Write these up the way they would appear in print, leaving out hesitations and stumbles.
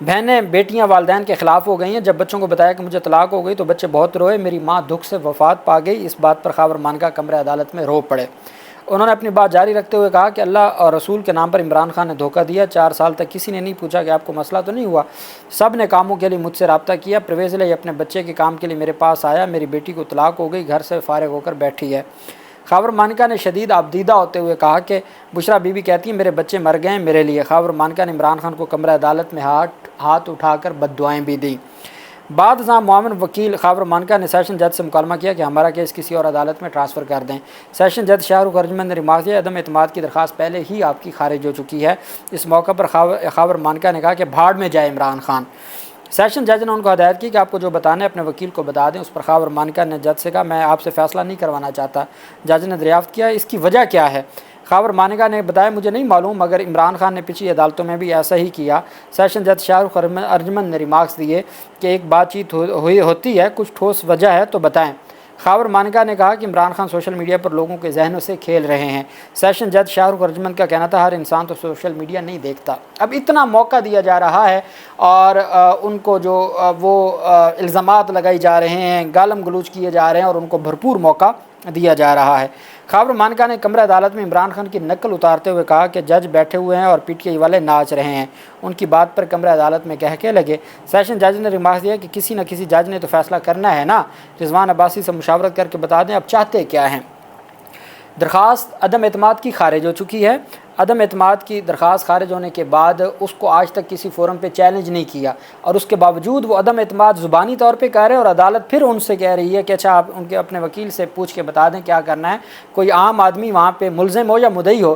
بہنیں بیٹیاں والدین کے خلاف ہو گئی ہیں۔ جب بچوں کو بتایا کہ مجھے طلاق ہو گئی تو بچے بہت روئے، میری ماں دکھ سے وفات پا گئی۔ اس بات پر خاور مانکا کمرہ عدالت میں رو پڑے۔ انہوں نے اپنی بات جاری رکھتے ہوئے کہا کہ اللہ اور رسول کے نام پر عمران خان نے دھوکہ دیا۔ 4 سال تک کسی نے نہیں پوچھا کہ آپ کو مسئلہ تو نہیں ہوا، سب نے کاموں کے لیے مجھ سے رابطہ کیا۔ پرویز الہی اپنے بچے کے کام کے لیے میرے پاس آیا، میری بیٹی کو طلاق ہو گئی، گھر سے فارغ ہو کر بیٹھی ہے۔ خاور مانکا نے شدید آبدیدہ ہوتے ہوئے کہا کہ بشرا بی بی کہتی ہیں میرے بچے مر گئے ہیں میرے لیے۔ خاور مانکا نے عمران خان کو کمرہ عدالت میں ہاتھ اٹھا کر بد دعائیں بھی دیں۔ بعد ازاں معاون وکیل خاور مانکا نے سیشن جج سے مکالمہ کیا کہ ہمارا کیس کسی اور عدالت میں ٹرانسفر کر دیں۔ سیشن جج شاہ رخ ارجمند نے ریمارک دیا عدم اعتماد کی درخواست پہلے ہی آپ کی خارج ہو چکی ہے۔ اس موقع پر خاور مانکا نے کہا کہ بھاڑ میں جائے عمران خان۔ سیشن جج نے ان کو ہدایت کی کہ آپ کو جو بتانا ہے اپنے وکیل کو بتا دیں۔ اس پر خاور مانکا نے جج سے کہا میں آپ سے فیصلہ نہیں کروانا چاہتا۔ جج نے دریافت کیا اس کی وجہ کیا ہے؟ خاور مانکا نے بتایا مجھے نہیں معلوم، مگر عمران خان نے پچھلی عدالتوں میں بھی ایسا ہی کیا۔ سیشن جج شاہ رخ ارجمند نے ریمارکس دیے کہ ایک بات چیت ہوتی ہے، کچھ ٹھوس وجہ ہے تو بتائیں۔ خاور مانکا نے کہا کہ عمران خان سوشل میڈیا پر لوگوں کے ذہنوں سے کھیل رہے ہیں۔ سیشن جج شاہ رخ ارجمند کا کہنا تھا ہر انسان تو سوشل میڈیا نہیں دیکھتا۔ اب اتنا موقع دیا جا رہا ہے اور ان کو جو وہ الزامات لگائی جا رہے ہیں، گالم گلوچ کیے جا رہے ہیں اور ان کو بھرپور موقع دیا جا رہا ہے۔ خاور مانکا نے کمرہ عدالت میں عمران خان کی نقل اتارتے ہوئے کہا کہ جج بیٹھے ہوئے ہیں اور پی ٹی آئی والے ناچ رہے ہیں، ان کی بات پر کمرہ عدالت میں کہہ کے لگے۔ سیشن جج نے ریمارک دیا کہ کسی نہ کسی جج نے تو فیصلہ کرنا ہے نا، رضوان عباسی سے مشاورت کر کے بتا دیں اب چاہتے کیا ہیں۔ درخواست عدم اعتماد کی خارج ہو چکی ہے۔ عدم اعتماد کی درخواست خارج ہونے کے بعد اس کو آج تک کسی فورم پہ چیلنج نہیں کیا، اور اس کے باوجود وہ عدم اعتماد زبانی طور پہ کہہ رہے ہیں اور عدالت پھر ان سے کہہ رہی ہے کہ اچھا آپ ان کے اپنے وکیل سے پوچھ کے بتا دیں کیا کرنا ہے۔ کوئی عام آدمی وہاں پہ ملزم ہو یا مدعی ہو،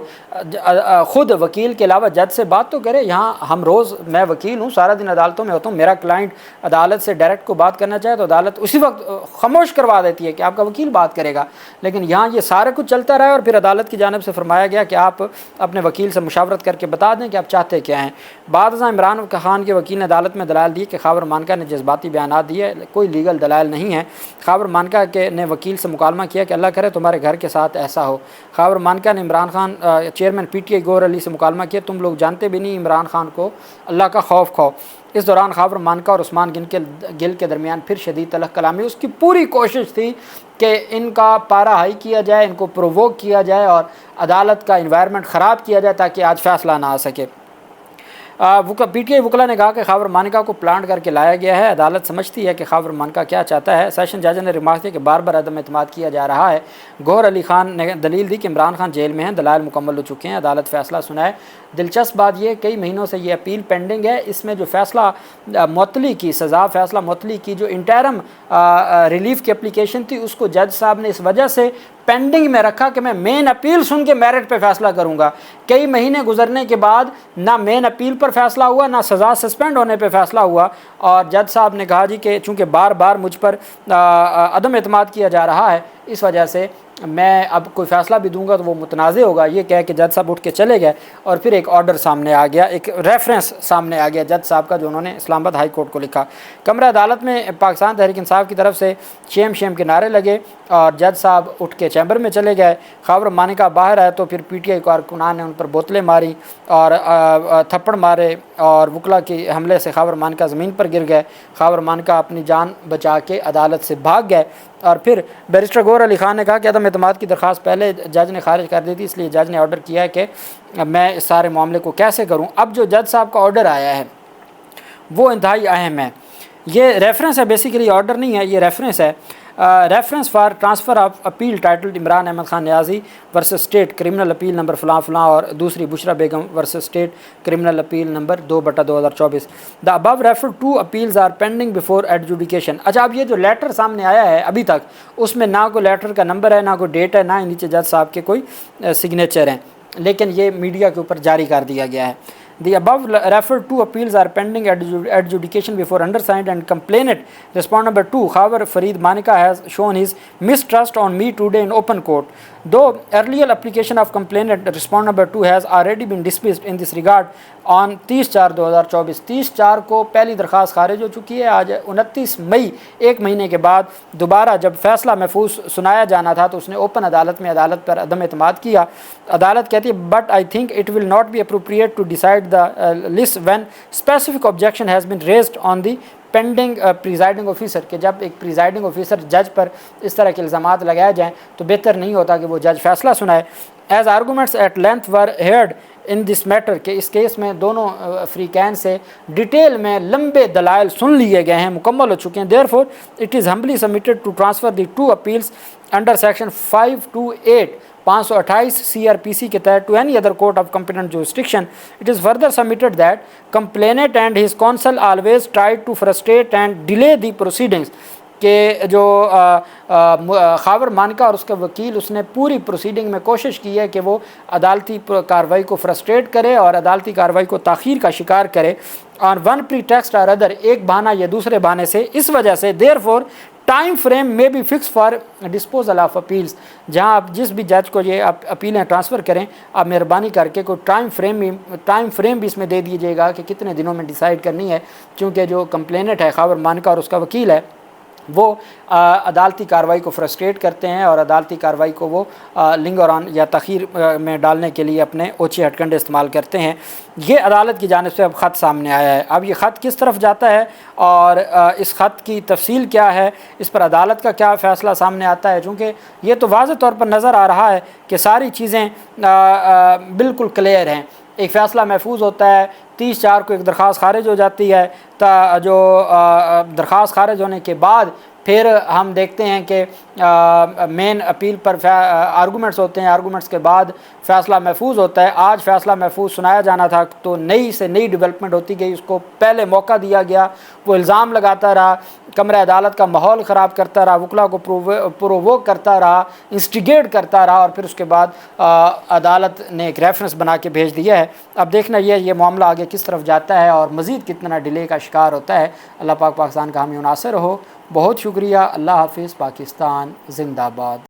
خود وکیل کے علاوہ جج سے بات تو کرے۔ یہاں ہم روز، میں وکیل ہوں، سارا دن عدالتوں میں ہوتا ہوں، میرا کلائنٹ عدالت سے ڈائریکٹ کو بات کرنا چاہے تو عدالت اسی وقت خاموش کروا دیتی ہے کہ آپ کا وکیل بات کرے گا، لیکن یہاں یہ سارا کچھ چلتا رہا اور پھر عدالت کی جانب سے فرمایا گیا کہ آپ اپنے وکیل سے مشاورت کر کے بتا دیں کہ آپ چاہتے کیا ہیں۔ بعد ازاں عمران خان کے وکیل نے عدالت میں دلائل دی کہ خاور مانکا نے جذباتی بیانات دیے، کوئی لیگل دلائل نہیں ہے۔ خاور مانکا نے وکیل سے مکالمہ کیا کہ اللہ کرے تمہارے گھر کے ساتھ ایسا ہو۔ خاور مانکا نے Imran Khan chairman P T I Gohar Ali سے مکالمہ کیا تم لوگ جانتے بھی نہیں عمران خان کو اللہ کا خوف کھاؤ۔ اس دوران خاور مانکا اور عثمان گل کے درمیان پھر شدید تلخ کلامی۔ اس کی پوری کوشش تھی کہ ان کا پارا ہائی کیا جائے، ان کو پرووک کیا جائے اور عدالت کا انوائرمنٹ خراب کیا جائے تاکہ آج فیصلہ نہ آ سکے۔ پی ٹی آئی وکلا نے کہا کہ خاور مانکا کو پلانٹ کر کے لایا گیا ہے، عدالت سمجھتی ہے کہ خاور مانکا کیا چاہتا ہے۔ سیشن جج نے ریمارک کیا کہ بار بار عدم اعتماد کیا جا رہا ہے۔ گوہر علی خان نے دلیل دی کہ عمران خان جیل میں ہیں، دلائل مکمل ہو چکے ہیں، عدالت فیصلہ سنائے۔ دلچسپ بات یہ کئی مہینوں سے یہ اپیل پینڈنگ ہے، اس میں جو فیصلہ معطلی کی سزا، فیصلہ معطلی کی جو انٹرم ریلیف کی اپلیکیشن تھی، اس کو جج صاحب نے اس وجہ سے پینڈنگ میں رکھا کہ میں مین اپیل سن کے میرٹ پہ فیصلہ کروں گا۔ کئی مہینے گزرنے کے بعد نہ مین اپیل پر فیصلہ ہوا، نہ سزا سسپینڈ ہونے پہ فیصلہ ہوا، اور جج صاحب نے کہا جی کہ چونکہ بار بار مجھ پر عدم اعتماد کیا جا رہا ہے، اس وجہ سے میں اب کوئی فیصلہ بھی دوں گا تو وہ متنازع ہوگا۔ یہ کہہ کے جج صاحب اٹھ کے چلے گئے اور پھر ایک آرڈر سامنے آ گیا، ایک ریفرنس سامنے آ گیا جج صاحب کا جو انہوں نے اسلام آباد ہائی کورٹ کو لکھا۔ کمرہ عدالت میں پاکستان تحریک انصاف کی طرف سے شیم کے نعرے لگے اور جج صاحب اٹھ کے چیمبر میں چلے گئے۔ خاور مانکا باہر آئے تو پھر پی ٹی آئی کارکنان نے ان پر بوتلیں ماری اور تھپڑ مارے اور وکلا کے حملے سے خاور مانکا زمین پر گر گئے۔ خاور مانکا اپنی جان بچا کے عدالت سے بھاگ گئے اور پھر بیرسٹر گوہر علی خان نے کہا کہ عدم اعتماد کی درخواست پہلے جج نے خارج کر دی تھی، اس لیے جج نے آرڈر کیا ہے کہ میں اس سارے معاملے کو کیسے کروں۔ اب جو جج صاحب کا آرڈر آیا ہے وہ انتہائی اہم ہے۔ یہ ریفرنس ہے، بیسیکلی آرڈر نہیں ہے، یہ ریفرنس ہے۔ Reference for transfer of appeal titled Imran Ahmed Khan Niazi versus state criminal appeal number فلاں فلاں، اور دوسری Bushra Begum versus state criminal appeal number 2/2024۔ The above refer to appeals are pending before adjudication. اچھا، اب یہ جو لیٹر سامنے آیا ہے ابھی تک اس میں نہ کوئی لیٹر کا نمبر ہے، نہ کوئی ڈیٹ ہے، نہ ہی نیچے جج صاحب کے کوئی سگنیچر ہیں، لیکن یہ میڈیا کے اوپر جاری کر دیا گیا ہے۔ The above referred two appeals are pending adjudication before undersigned and complainant. Respondent number 2, Khawar Fareed Manika, has shown his mistrust on me today in open court. Though earlier application of complainant respondent number 2 has already been dismissed in this regard on 30/4/2024. 30/4 کو پہلی درخواست خارج ہو چکی ہے۔ آج 29 مئی، ایک مہینے کے بعد دوبارہ جب فیصلہ محفوظ سنایا جانا تھا تو اس نے اوپن عدالت میں عدالت پر عدم اعتماد کیا۔ عدالت کہتی ہے but I think it will not be appropriate to decide at the list when specific objection has been raised on the pending presiding officer, کہ جب ایک پریزائڈنگ آفیسر جج پر اس طرح کے الزامات لگائے جائیں تو بہتر نہیں ہوتا کہ وہ جج فیصلہ سنائے. As arguments at length were heard in this matter, کہ اس کیس میں دونوں فریقین سے ڈیٹیل میں لمبے دلائل سن لیے گئے ہیں, مکمل ہو چکے ہیں. therefore it is humbly submitted to transfer the two appeals under section 528 528 CRPC کے تحت to any other court of competent jurisdiction. It is further submitted that complainant and his counsel always tried to frustrate and delay the proceedings, کہ جو خاور مانکا اور اس کا وکیل اس نے پوری proceeding میں کوشش کی ہے کہ وہ عدالتی کارروائی کو فرسٹریٹ کرے اور عدالتی کارروائی کو تاخیر کا شکار کرے اور ون pretext or other, ایک بہانہ یا دوسرے بہانے سے. اس وجہ سے therefore ٹائم فریم میں بھی fix for disposal of appeals, جہاں آپ جس بھی جج کو یہ اپیلیں ٹرانسفر کریں آپ مہربانی کر کے کوئی ٹائم فریم بھی اس میں دے دیجیے گا کہ کتنے دنوں میں ڈیسائیڈ کرنی ہے, کیونکہ جو کمپلیننٹ ہے خاور مانکا اور اس کا وکیل ہے وہ عدالتی کارروائی کو فرسٹریٹ کرتے ہیں اور عدالتی کارروائی کو وہ لنگر آن یا تاخیر میں ڈالنے کے لیے اپنے اوچھے ہتھ کنڈے استعمال کرتے ہیں. یہ عدالت کی جانب سے اب خط سامنے آیا ہے. اب یہ خط کس طرف جاتا ہے اور اس خط کی تفصیل کیا ہے, اس پر عدالت کا کیا فیصلہ سامنے آتا ہے, چونکہ یہ تو واضح طور پر نظر آ رہا ہے کہ ساری چیزیں بالکل کلیئر ہیں. ایک فیصلہ محفوظ ہوتا ہے, 30/4 کو ایک درخواست خارج ہو جاتی ہے, جو درخواست خارج ہونے کے بعد پھر ہم دیکھتے ہیں کہ مین اپیل پر آرگومنٹس ہوتے ہیں, آرگومنٹس کے بعد فیصلہ محفوظ ہوتا ہے. آج فیصلہ محفوظ سنایا جانا تھا تو نئی سے نئی ڈیولپمنٹ ہوتی گئی, اس کو پہلے موقع دیا گیا, وہ الزام لگاتا رہا, کمرہ عدالت کا ماحول خراب کرتا رہا, وکلا کو پروووک کرتا رہا, انسٹیگیٹ کرتا رہا, اور پھر اس کے بعد عدالت نے ایک ریفرنس بنا کے بھیج دیا ہے. اب دیکھنا یہ معاملہ آگے کس طرف جاتا ہے اور مزید کتنا ڈیلے کا شکار ہوتا ہے. اللہ پاک پاکستان کا حامی و ناصر ہو. بہت شکریہ. اللہ حافظ. پاکستان زندہ باد.